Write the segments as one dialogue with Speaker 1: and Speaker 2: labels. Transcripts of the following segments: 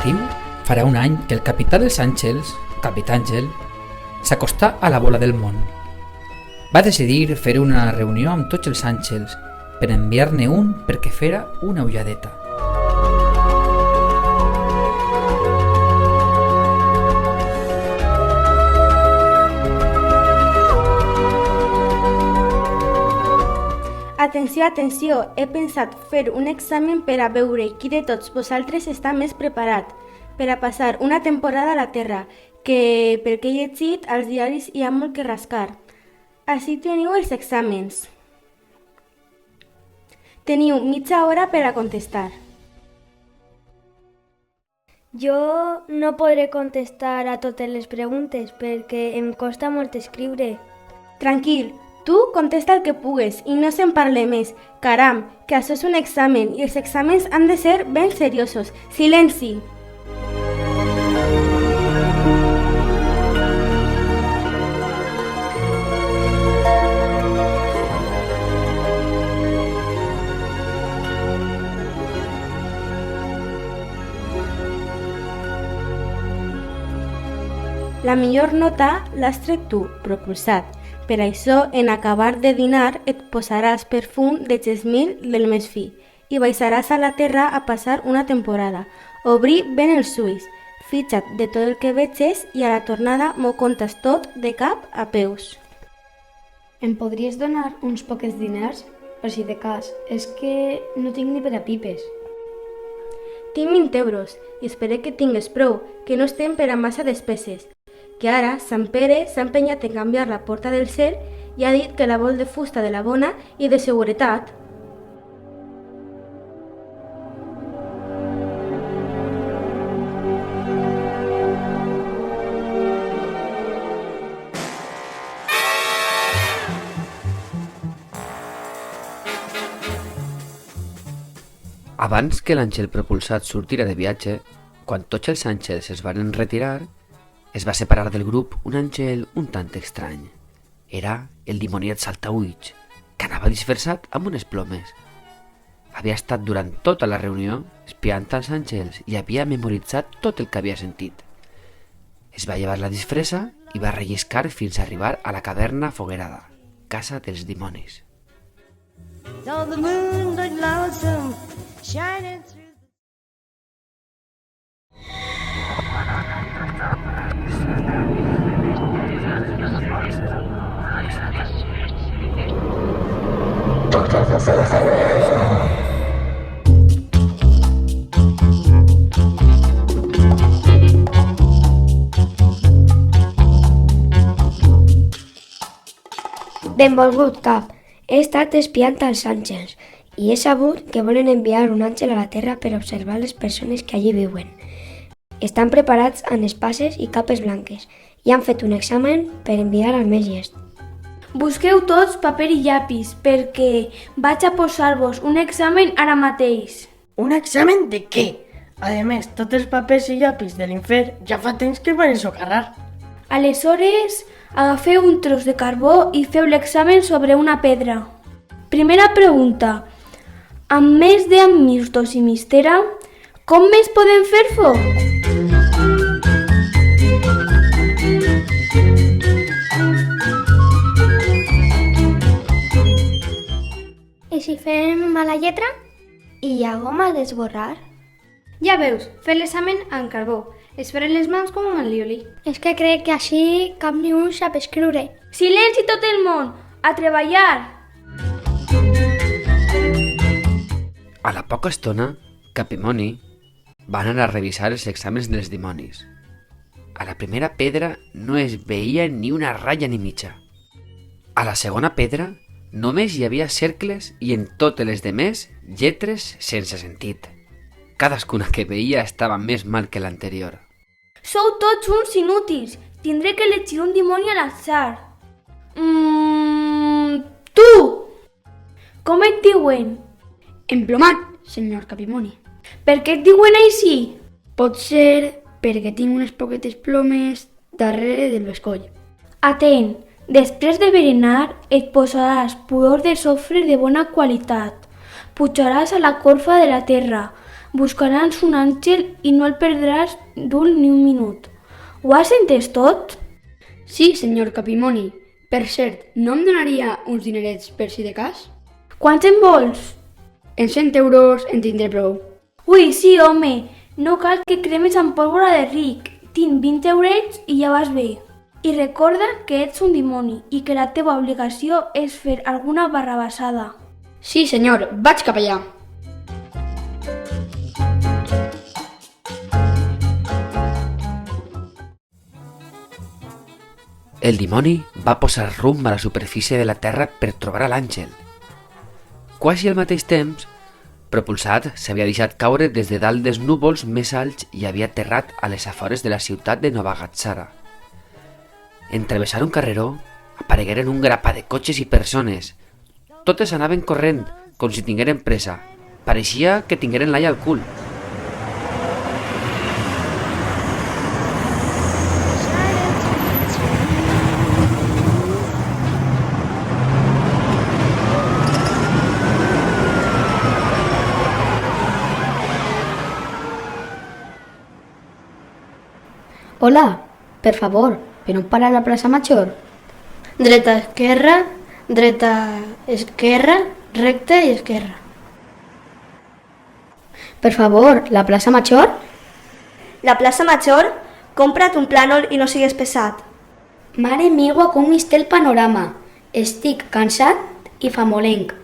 Speaker 1: l'estiu farà un any que el capità dels àngels, Capità Àngel, s'acostà a la bola del món. Va decidir fer una reunió amb tots els àngels per enviar-ne un perquè fera una ulladeta.
Speaker 2: Atenció, atenció, he pensat fer un examen per a veure qui de tots vosaltres està més preparat per a passar una temporada a la Terra, que pel que he llegit als diaris hi ha molt que rascar. Així teniu els exàmens. Teniu mitja hora per a contestar.
Speaker 3: Jo no podré contestar a totes les preguntes perquè em costa molt escriure.
Speaker 2: Tranquil, tu contesta el que pugues i no se'n parle més. Caram, que això és un examen i els exàmens han de ser ben seriosos. Silenci! La millor nota l'has tret tu, propulsat. Per això, en acabar de dinar, et posaràs perfum de gesmil del més fi i baixaràs a la terra a passar una temporada. Obri ben els ulls, fixa't de tot el que veges i a la tornada m'ho contes tot de cap a peus.
Speaker 4: Em podries donar uns pocs diners? Per si de cas, és que no tinc ni per a pipes.
Speaker 2: Tinc 20 euros i espero que tingues prou, que no estem per a massa despeses. Que ara Sant Pere s'ha empenyat en canviar la porta del cel i ha dit que la vol de fusta de la bona i de seguretat.
Speaker 5: Abans que l'àngel propulsat sortira de viatge, quan tots els àngels es varen retirar, es va separar del grup un àngel un tant estrany. Era el dimoniet saltaulls, que anava disfressat amb unes plomes. Havia estat durant tota la reunió espiant els àngels i havia memoritzat tot el que havia sentit. Es va llevar la disfressa i va relliscar fins a arribar a la caverna foguerada, casa dels dimonis.
Speaker 3: Benvolgut cap, he estat espiant als àngels i he sabut que volen enviar un àngel a la Terra per observar les persones que allí viuen. Estan preparats amb espases i capes blanques i han fet un examen per enviar al més llest.
Speaker 6: Busqueu tots paper i llapis perquè vaig a posar-vos un examen ara mateix.
Speaker 7: Un examen de què? A més, tots els papers i llapis de l'infern ja fa temps que van ensocarrar.
Speaker 6: Aleshores, agafeu un tros de carbó i feu l'examen sobre una pedra. Primera pregunta. Amb més d'amistos i mistera, com més podem fer foc?
Speaker 3: I si fem mala lletra? I hi ha goma d'esborrar?
Speaker 4: Ja veus, fer l'examen amb carbó. Es feren les mans com amb el lioli.
Speaker 3: És que crec que així cap ni un sap escriure.
Speaker 6: Silenci tot el món! A treballar!
Speaker 5: A la poca estona, Cap i Moni va anar a revisar els exàmens dels dimonis. A la primera pedra no es veia ni una ratlla ni mitja. A la segona pedra només hi havia cercles i en totes les demés lletres sense sentit. Cadascuna que veia estava més mal que l'anterior.
Speaker 6: Sou tots uns inútils. Tindré que elegir un dimoni a l'atzar. Tu! Com et diuen?
Speaker 4: Emplomat, senyor Capimoni.
Speaker 6: Per què et diuen així?
Speaker 4: Pot ser perquè tinc unes poquetes plomes darrere del bescoll.
Speaker 6: Atent, després de berenar et posaràs puor de sofre de bona qualitat. Pujaràs a la corfa de la terra, Buscaràs un àngel i no el perdràs d'un ni un minut. Ho has entès tot?
Speaker 4: Sí, senyor Capimoni. Per cert, no em donaria uns dinerets per si de cas?
Speaker 6: Quants en vols?
Speaker 4: En 100 euros en tindré prou.
Speaker 6: Ui, sí, home, no cal que cremes amb pólvora de ric. Tinc 20 eurets i ja vas bé. I recorda que ets un dimoni i que la teva obligació és fer alguna barrabassada.
Speaker 4: Sí, senyor, vaig cap allà.
Speaker 5: El dimoni va posar rumb a la superfície de la terra per trobar a l'àngel. Quasi al mateix temps, Propulsat s'havia deixat caure des de dalt dels núvols més alts i havia aterrat a les afores de la ciutat de Nova Gazzara. En travessar un carreró, aparegueren un grapat de cotxes i persones. Totes anaven corrent, com si tingueren pressa. Pareixia que tingueren l'all al cul.
Speaker 4: Hola, per favor, per on para la plaça Major?
Speaker 7: Dreta, esquerra, recta i esquerra.
Speaker 4: Per favor, la plaça Major?
Speaker 8: La plaça Major? Compra't un plànol i no sigues pesat.
Speaker 4: Mare meva, com està el panorama. Estic cansat i famolenc.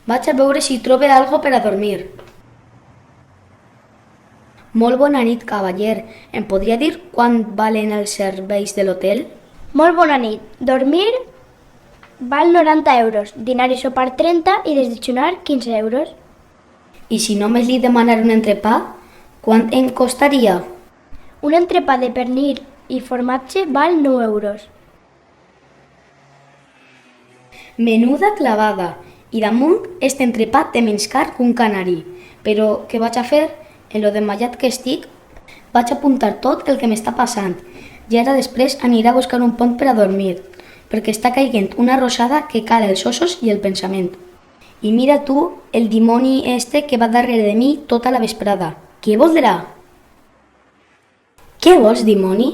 Speaker 4: Vaig a veure si trobo algo per a dormir. Molt bona nit, cavaller. Em podria dir quant valen els serveis de l'hotel?
Speaker 9: Molt bona nit. Dormir val 90 euros, dinar i sopar 30 i desditxonar 15 euros.
Speaker 4: I si només li demanar un entrepà, quant em costaria?
Speaker 9: Un entrepà de pernil i formatge val 9 euros.
Speaker 4: Menuda clavada. I damunt, este entrepà té menys car que un canari. Però què vaig a fer? En lo desmallat que estic, vaig apuntar tot el que m'està passant i ara després aniré a buscar un pont per a dormir, perquè està caient una rosada que cala els ossos i el pensament. I mira tu, el dimoni este que va darrere de mi tota la vesprada. Què voldrà? Què vols, dimoni?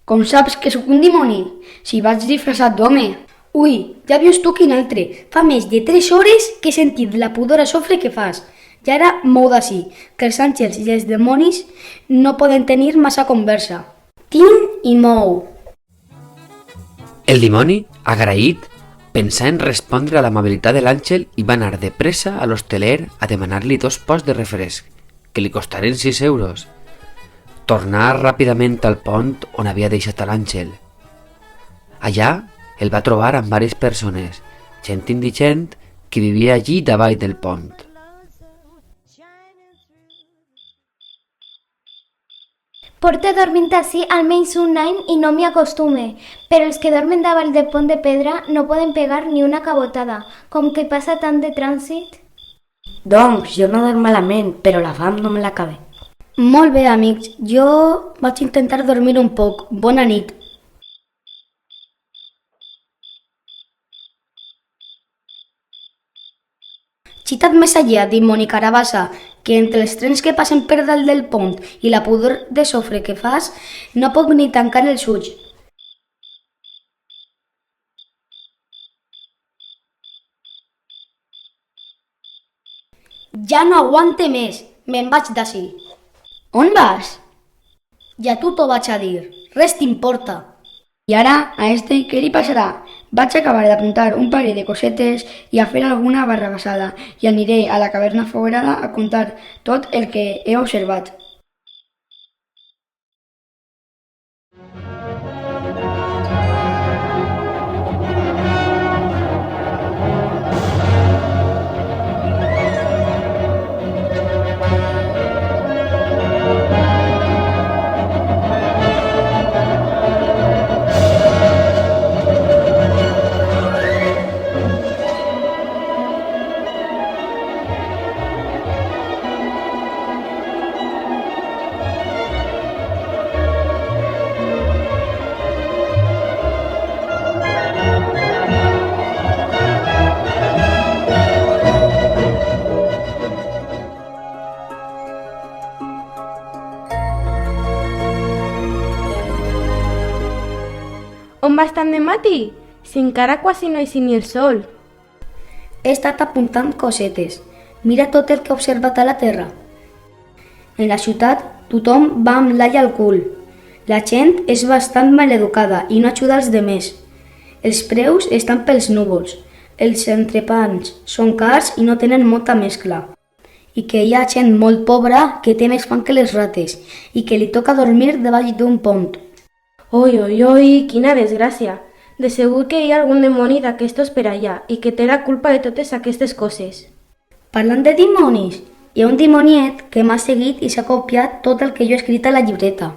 Speaker 4: Com saps que sóc un dimoni? Si vaig disfressat d'home. Ui, ja vius tu quin altre. Fa més de 3 hores que he sentit la pudor a sofre que fas. I ara mou d'ací, que els àngels i els dimonis no poden tenir massa conversa. Tin i mou.
Speaker 5: El dimoni, agraït, pensà en respondre a l'amabilitat de l'àngel i va anar de pressa a l'hosteler a demanar-li 2 pots de refresc, que li costaren 6 euros. Tornà ràpidament al pont on havia deixat a l'àngel. Allà el va trobar amb diverses persones, gent indigent que vivia allí davall del pont.
Speaker 9: Porto dormint ací almenys un any i no m'hi acostume, però els que dormen davall del pont de pedra no poden pegar ni una cabotada, com que passa tant de trànsit.
Speaker 7: Doncs jo no dorm malament, però la fam no me l'acabe.
Speaker 4: Molt bé, amics. Jo vaig intentar dormir un poc. Bona nit. Xita't més allà, dimoni carabassa, que entre els trens que passen per dalt del pont i la pudor de sofre que fas, no puc ni tancar els ulls. Ja no aguante més, me'n vaig d'ací. On vas? Ja tu t'ho vaig a dir, res t'importa. I ara, a este, què li passarà? Vaig acabar d'apuntar un parell de cosetes i a fer alguna barrabassada i aniré a la caverna foguerada a contar tot el que he observat.
Speaker 2: On vas tan de matí? Si encara quasi no hi ni el sol.
Speaker 4: He estat apuntant cosetes. Mira tot el que he observat a la Terra. En la ciutat tothom va amb l'all al cul. La gent és bastant maleducada i no ajuda els demés. Els preus estan pels núvols. Els entrepans són cars i no tenen molta mescla. I que hi ha gent molt pobra que té més fam que les rates i que li toca dormir davall d'un pont.
Speaker 2: Oi, oi, oi, quina desgràcia. De segur que hi ha algun dimoni d'aquestos per allà i que té la culpa de totes aquestes coses.
Speaker 4: Parlant de dimonis, hi ha un dimoniet que m'ha seguit i s'ha copiat tot el que jo he escrit a la llibreta.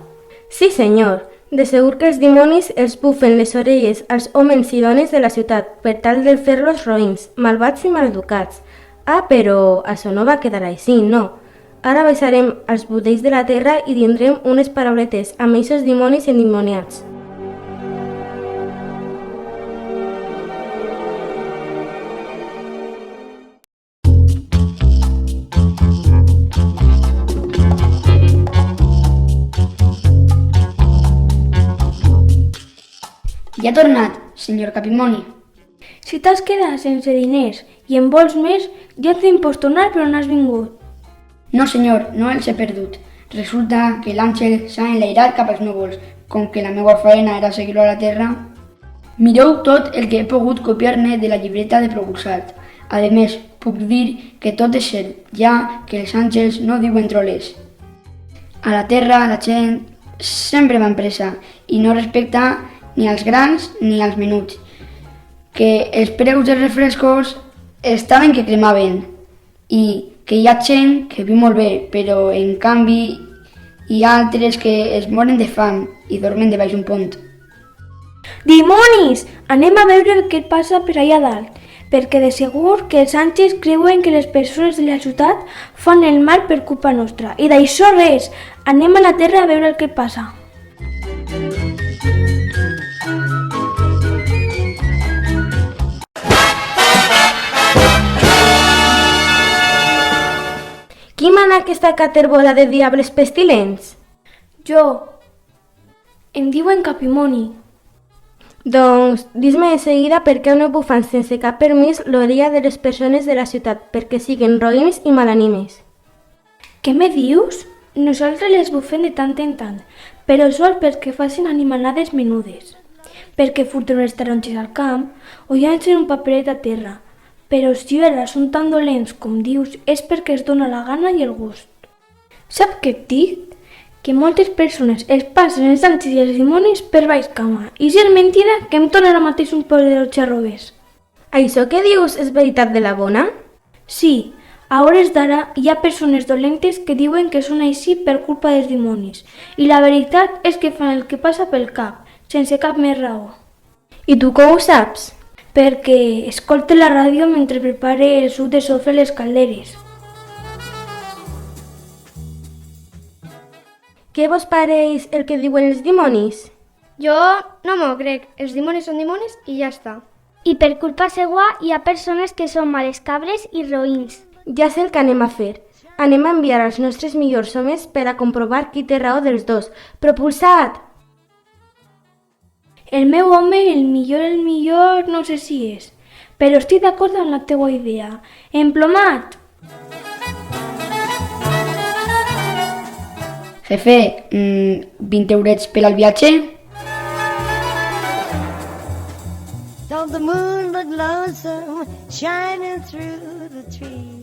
Speaker 2: Sí, senyor. De segur que els dimonis els bufen les orelles als homes i dones de la ciutat per tal de fer-los roïns, malvats i maleducats. Ah, però això no va quedar així, no. Ara baixarem als budells de la terra i tindrem unes parauletes amb eixos dimonis endimoniats.
Speaker 4: Ja ha tornat, senyor Capimoni.
Speaker 6: Si t'has quedat sense diners i en vols més, ja et pots tornar però no has vingut.
Speaker 10: No, senyor, no els he perdut. Resulta que l'àngel s'ha enlairat cap als núvols, com que la meva feina era seguir-lo a la terra. Mireu tot el que he pogut copiar-ne de la llibreta de propulsat. A més, puc dir que tot és cert, ja que els àngels no diuen troles. A la terra la gent sempre va empresa i no respecta ni als grans ni als menuts. Que els preus dels refrescos estaven que cremaven i que hi ha gent que viu molt bé, però en canvi hi ha altres que es moren de fam i dormen debaix un pont.
Speaker 6: Dimonis! Anem a veure què passa per allà dalt, perquè de segur que els àngels creuen que les persones de la ciutat fan el mal per culpa nostra, i d'això res! Anem a la terra a veure el que passa.
Speaker 2: Qui mana aquesta caterbola de diables pestilents?
Speaker 6: Jo. Em diuen Capimoni.
Speaker 2: Doncs, dis-me de seguida per què no bufan sense cap permís l'oria de les persones de la ciutat perquè siguin roïns i malanimes.
Speaker 6: Què me dius? Nosaltres les bufem de tant en tant, però sol perquè facin animalades menudes, perquè furten les taronges al camp o llancen un paperet a terra. Però si ara són tan dolents com dius és perquè es dona la gana i el gust. Sap què et dic? Que moltes persones es passen els àngels i els dimonis per baix cama i si és mentida que em torna ara mateix un poble de xarroguers.
Speaker 2: Això que dius és veritat de la bona?
Speaker 6: Sí, a hores d'ara hi ha persones dolentes que diuen que són així per culpa dels dimonis i la veritat és que fan el que passa pel cap, sense cap més raó.
Speaker 2: I tu com ho saps?
Speaker 6: Perquè escolte la ràdio mentre prepare el suc de sofre a les calderes.
Speaker 2: Què vos pareix el que diuen els dimonis?
Speaker 11: Jo no m'ho crec. Els dimonis són dimonis i ja està.
Speaker 9: I per culpa seua hi ha persones que són males cabres i roïns.
Speaker 2: Ja sé el que anem a fer. Anem a enviar els nostres millors homes per a comprovar qui té raó dels dos. Propulsat!
Speaker 6: El meu home, el millor, no sé si és, però estic d'acord amb la teua idea. Emplomat!
Speaker 10: Jefe, 20 eurets per al viatge?
Speaker 12: Don't the moon look lonesome shining through the trees?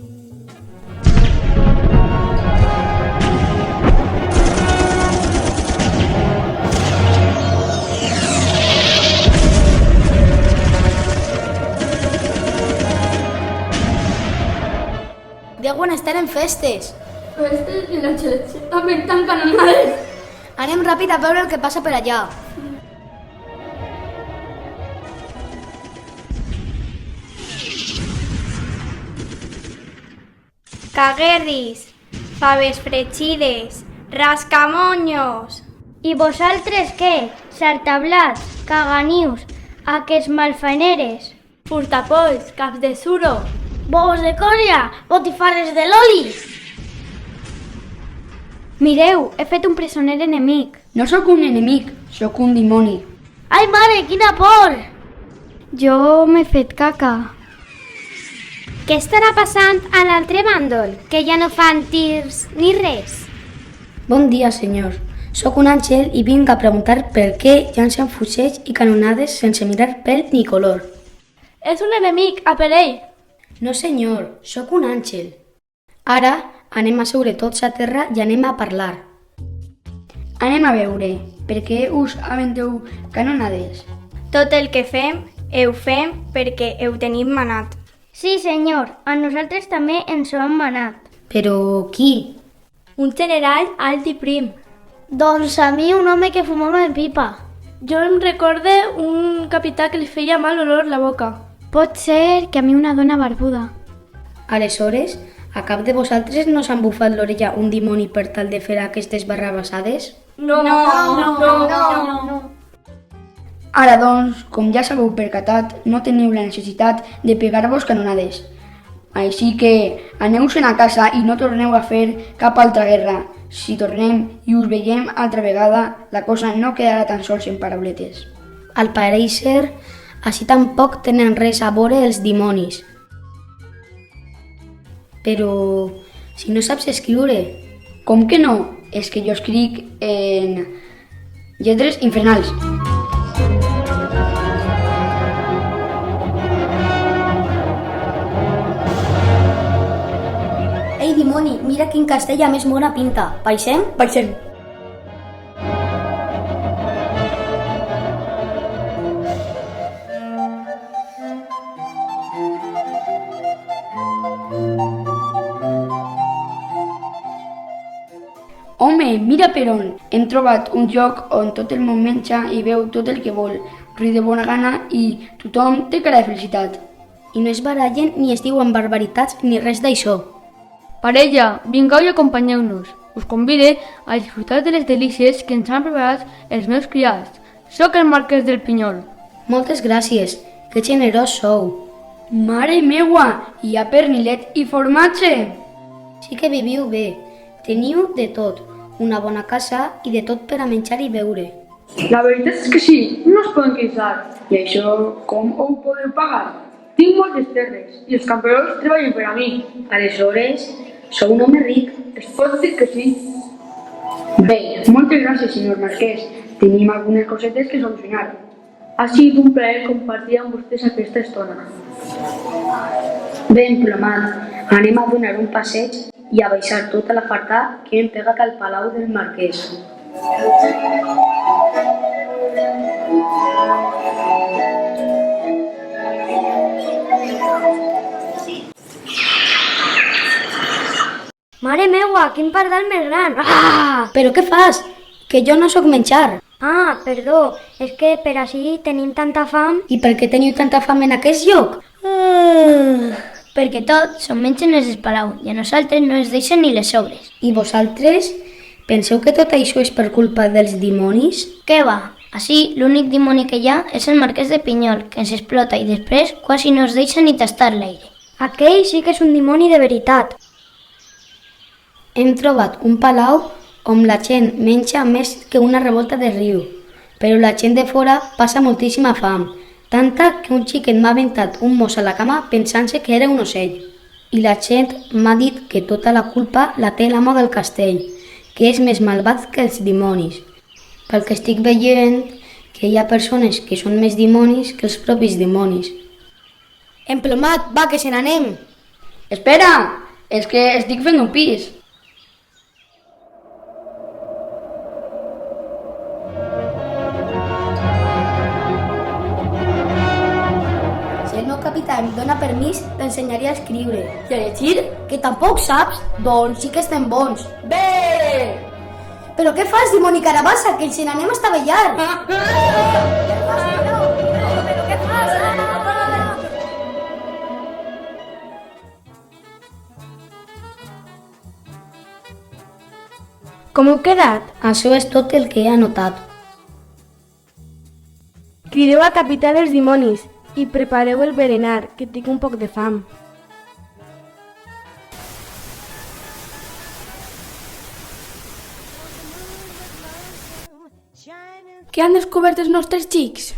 Speaker 4: Deuen estar en festes.
Speaker 6: Festes i la xeletxa també tan canonades.
Speaker 4: Anem ràpid a veure el que passa per allà.
Speaker 11: Caguerris, faves fregides, rascamoños.
Speaker 9: I vosaltres què? Saltablats, caganius, aquests malfaeneres.
Speaker 11: Furtapolls, caps de suro.
Speaker 9: Bobos de còria, botifarres de l'oli.
Speaker 11: Mireu, he fet un presoner enemic.
Speaker 10: No sóc un enemic, sóc un dimoni.
Speaker 11: Ai, mare, quina por!
Speaker 9: Jo m'he fet caca.
Speaker 13: Què estarà passant a l'altre bàndol? Que ja no fan tirs ni res.
Speaker 4: Bon dia, senyor. Soc un àngel i vinc a preguntar per què llancen fusells i canonades sense mirar pèl ni color.
Speaker 6: És un enemic, a per ell.
Speaker 4: No, senyor, sóc un àngel. Ara anem a seure tots a terra i anem a parlar.
Speaker 10: Anem a veure, per què us aventeu canonades?
Speaker 11: Tot el que fem, ho fem perquè ho tenim manat.
Speaker 9: Sí, senyor, a nosaltres també ens ho han manat.
Speaker 4: Però qui?
Speaker 6: Un general alt i prim.
Speaker 11: Doncs a mi un home que fumava en pipa.
Speaker 6: Jo em recorde un capità que li feia mal olor la boca.
Speaker 9: Pot ser que a mi una dona barbuda.
Speaker 4: Aleshores, a cap de vosaltres no s'ha bufat l'orella un dimoni per tal de fer aquestes barrabassades?
Speaker 6: No.
Speaker 10: Ara doncs, com ja s'haveu percatat, no teniu la necessitat de pegar-vos canonades. Així que aneu-se'n a casa i no torneu a fer cap altra guerra. Si tornem i us veiem altra vegada, la cosa no quedarà tan sols en parauletes.
Speaker 4: Al pareixer, així tampoc tenen res a veure els dimonis. Però si no saps escriure...
Speaker 10: Com que no? És que jo escric en lletres infernals.
Speaker 4: Ei, dimoni, mira quin castell a més bona pinta. Baixem?
Speaker 10: Baixem. Home, mira per on! Hem trobat un lloc on tot el món menja i veu tot el que vol, riu de bona gana i tothom té cara de felicitat.
Speaker 4: I no es barallen ni es diuen barbaritats ni res d'això.
Speaker 14: Parella, vingueu i acompanyeu-nos. Us convide a disfrutar de les delícies que ens han preparat els meus criats. Soc el marquès del Pinyol.
Speaker 4: Moltes gràcies, que generós sou.
Speaker 10: Mare meua, hi ha pernilet i formatge!
Speaker 4: Sí que viviu bé, teniu de tot, una bona casa i de tot per a menjar i beure.
Speaker 15: La veritat és que sí, no es poden queixar. I això com ho podeu pagar? Tinc moltes terres i els camperols treballen per a mi.
Speaker 4: Aleshores, sou un home ric.
Speaker 15: Es pot dir que sí.
Speaker 10: Bé, moltes gràcies, senyor marquès. Tenim algunes cosetes que solucionar.
Speaker 15: Ha sigut un plaer compartir amb vostès aquesta estona.
Speaker 4: Ben plomat, anem a donar un passeig i a baixar tota la farta que hem pegat al palau del marquès.
Speaker 11: Mare meua, quin pardal més gran!
Speaker 4: Ah! Però què fas? Que jo no sóc menjar.
Speaker 11: Ah, perdó, és que per així tenim tanta fam...
Speaker 4: I per què teniu tanta fam en aquest lloc?
Speaker 9: Perquè tots som menys del palau i a nosaltres no ens deixen ni les sobres.
Speaker 4: I vosaltres? Penseu que tot això és per culpa dels dimonis?
Speaker 9: Què va? Així, l'únic dimoni que hi ha és el marquès de Pinyol, que ens explota i després quasi no ens deixa ni tastar l'aire.
Speaker 11: Aquell sí que és un dimoni de veritat.
Speaker 4: Hem trobat un palau on la gent menja més que una revolta de riu, però la gent de fora passa moltíssima fam, tanta que un xiquet m'ha aventat un mos a la cama pensant-se que era un ocell. I la gent m'ha dit que tota la culpa la té l'amo del castell, que és més malvat que els dimonis. Pel que estic veient, que hi ha persones que són més dimonis que els propis dimonis.
Speaker 7: Emplomat, va, que se n'anem!
Speaker 10: Espera! És que estic fent un pis.
Speaker 7: Si el meu capità em dona permís, t'ensenyaré a escriure. I a llegir? Que tampoc saps? Doncs sí que estem bons. Bé! Però què fas, dimoni carabassa, que ens n'anem a estavellar? Però què fas?
Speaker 2: Com heu quedat?
Speaker 4: Això és tot el que he anotat.
Speaker 2: Crideu al capità dels dimonis i prepareu el berenar, que tinc un poc de fam.
Speaker 6: Què han descobert els nostres xics?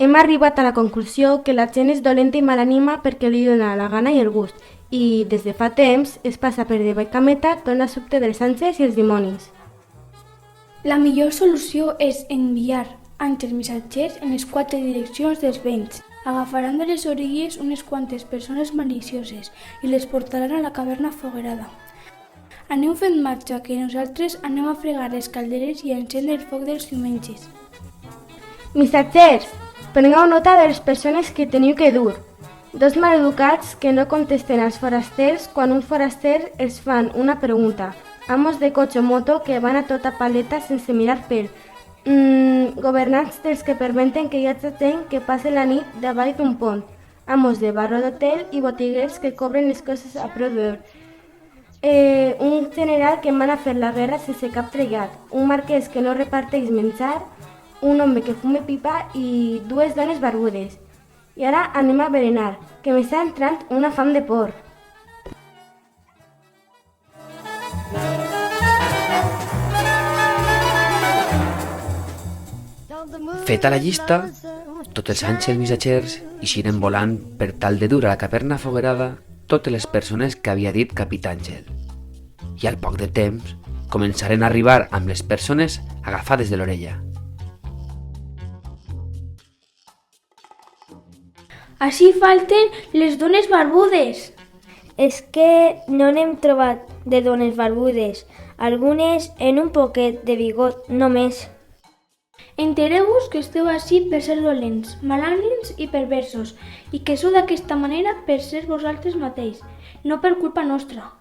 Speaker 2: Hem arribat a la conclusió que la gent és dolenta i malanima perquè li dona la gana i el gust, i des de fa temps es passa per de cameta tot l'assumpte dels àngels i els dimonis.
Speaker 6: La millor solució és enviar àngels missatgers en les 4 direccions dels vents. Agafaran de les orelles unes quantes persones malicioses i les portaran a la caverna foguerada. Aneu fent marxa, que nosaltres anem a fregar les calderes i a encendre el foc dels diumenges.
Speaker 2: Missatgers, prengueu nota de les persones que teniu que dur. 2 maleducats que no contesten als forasters quan un foraster els fan una pregunta. Amos de cotxe o moto que van a tota paleta sense mirar pel. Governants dels que permeten que hi hagi gent que passe la nit davall d'un pont. Amos de barro d'hotel i botiguers que cobren les coses a preu d'or. Un general que mana a fer la guerra sense cap trellat. Un marquès que no reparteix menjar. Un home que fume pipa i 2 dones barbudes. I ara anem a berenar, que m'està entrant una fam de porc.
Speaker 5: Feta la llista, tots els àngels missatgers ixiren volant per tal de dur a la caverna foguerada totes les persones que havia dit Capità Àngel. I al poc de temps començaren a arribar amb les persones agafades de l'orella.
Speaker 6: Així falten les dones barbudes.
Speaker 9: És que no n'hem trobat de dones barbudes, algunes en un poquet de bigot només.
Speaker 6: Entereu-vos que esteu així per ser dolents, malànims i perversos, i que sou d'aquesta manera per ser vosaltres mateix, no per culpa nostra.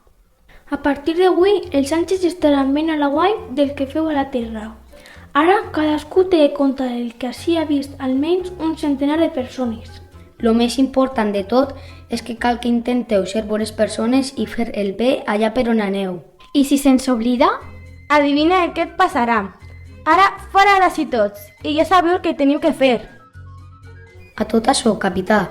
Speaker 6: A partir d'avui, els àngels estaran ben a la guai del que feu a la terra. Ara, cadascú té compte del que així ha vist almenys un centenar de persones.
Speaker 4: Lo més important de tot és que cal que intenteu ser bones persones i fer el bé allà per on aneu.
Speaker 9: I si se'ns oblida?
Speaker 2: Adivina què et passarà. Ara, fora d'ací tots, i ja sabeu el que teniu que fer.
Speaker 4: A tot això, capità,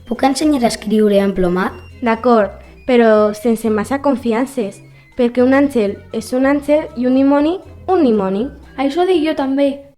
Speaker 4: puc ensenyar a escriure en plomat?
Speaker 2: D'acord, però sense massa confiances, perquè un àngel és un àngel i un dimoni, un dimoni.
Speaker 6: Això dic jo també.